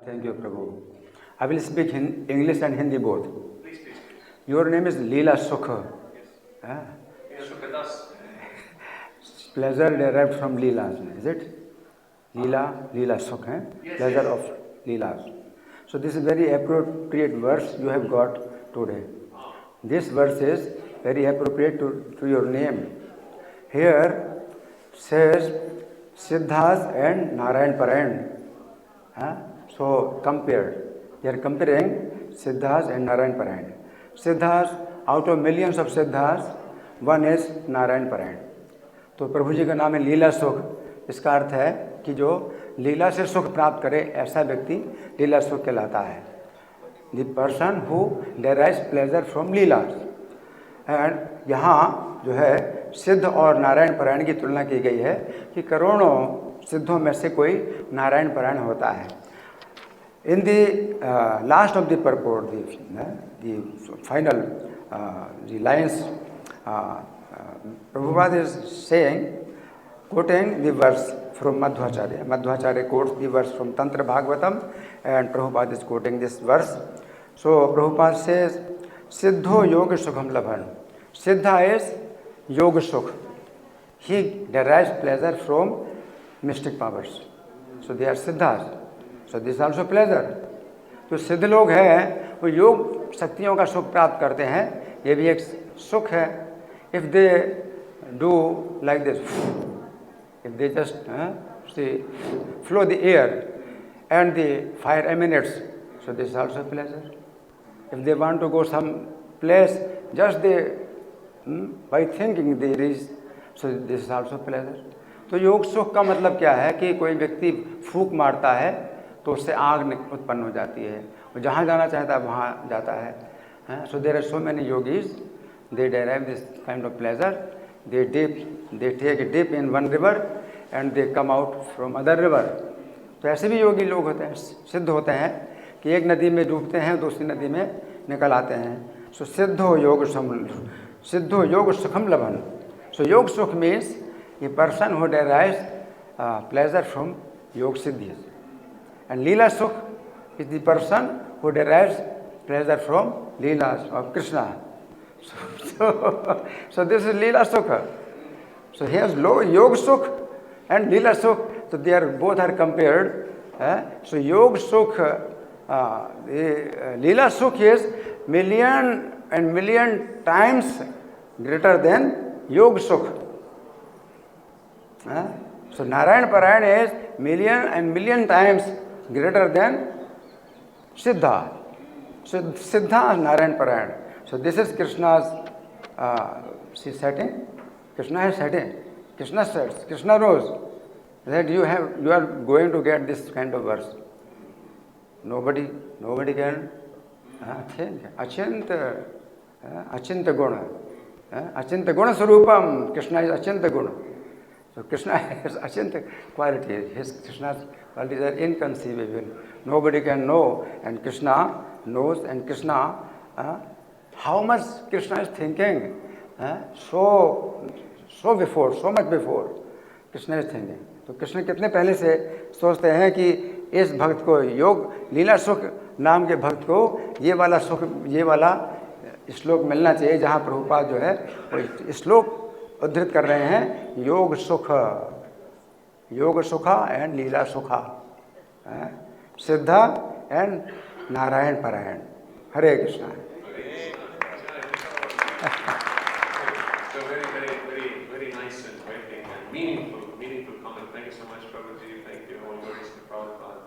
Thank you, Prabhu. I will speak in English and Hindi both. Please, please, please. Your name is Leela Sukha. Yes. Ah, Yes, Sukhadas. pleasure derived from Leelas, is it? Leela Sukh, eh? Yes, Pleasure yes. of Leelas. So this is very appropriate verse you have got today. This verse is very appropriate to your name. Here says Siddhas and Narayan Parayan. So compared. They are comparing Siddhas and Narayan Parayan. Siddhas, out of millions of Siddhas, one is Narayan Parayan. तो प्रभु जी का नाम है लीला सुख. इसका अर्थ है कि जो लीला से सुख प्राप्त करे ऐसा व्यक्ति लीला सुख कहलाता है. The person who डेराइव्स pleasure from leelas. And यहाँ जो है सिद्ध और नारायण पारायण की तुलना की गई है कि करोड़ों सिद्धों में से कोई नारायण पारायण होता है. In the last of the purport the final the lines Prabhupada is saying, quoting the verse from Madhvacharya. Madhvacharya quotes the verse from Tantra Bhagavatam and Prabhupada is quoting this verse. So Prabhupada says, Siddho Yoga Sukham Labhan. Siddha is Yoga Sukh. He derives pleasure from mystic powers. So they are Siddhas. So this is also pleasure. तो सिद्ध लोग हैं वो योग शक्तियों का सुख प्राप्त करते हैं. ये भी एक सुख है. If they do like this, if they just flow the air and the fire emanates, so this is also pleasure. If they want to go some place, just they by thinking they reach, so this is also pleasure. तो योग सुख का मतलब क्या है कि कोई व्यक्ति फूंक मारता है तो उससे आग उत्पन्न हो जाती है. वो जहाँ जाना चाहता है वहाँ जाता है. So there are so many yogis. They derive this kind of pleasure. They take a dip in one river and they come out from other river. तो ऐसे भी योगी लोग होते हैं, सिद्ध होते हैं कि एक नदी में डूबते हैं दूसरी नदी में निकल आते हैं. सो सिद्धो योग सुखम लभन. सो योग सुख means a person who derives pleasure from योग सिद्धि. And लीला सुख is the person who derives pleasure from leelas of Krishna. So this is Leela Sukha. So he has Yog Sukh and Leela Sukh. So they are both are compared. So Yog Sukh, Leela Sukh is million and million times greater than Yog Sukh. So Narayan Parayan is million and million times greater than Siddha. So Siddha is Narayan Parayan. So this is Krishna's setting. Krishna has setting. Krishna sets. Krishna knows that you are going to get this kind of verse. Nobody can think. Achintya guna. Achintya guna sarupam. Krishna is achintya guna. So Krishna has achintya qualities. Krishna's qualities are inconceivable. Nobody can know, and Krishna knows, and Krishna. How much Krishna is thinking, so much before Krishna is thinking. तो कृष्ण कितने पहले से सोचते हैं कि इस भक्त को योग लीला सुख नाम के भक्त को ये वाला सुख ये वाला श्लोक मिलना चाहिए जहाँ प्रभुपाद जो है वो श्लोक उद्धृत कर रहे हैं. योग सुखा एंड लीला सुखा, सिद्धा एंड नारायण पारायण. हरे Krishna. So very nice and poetic and meaningful comment. Thank you so much, Prabhuji. Thank you, all glories to Prabhupada.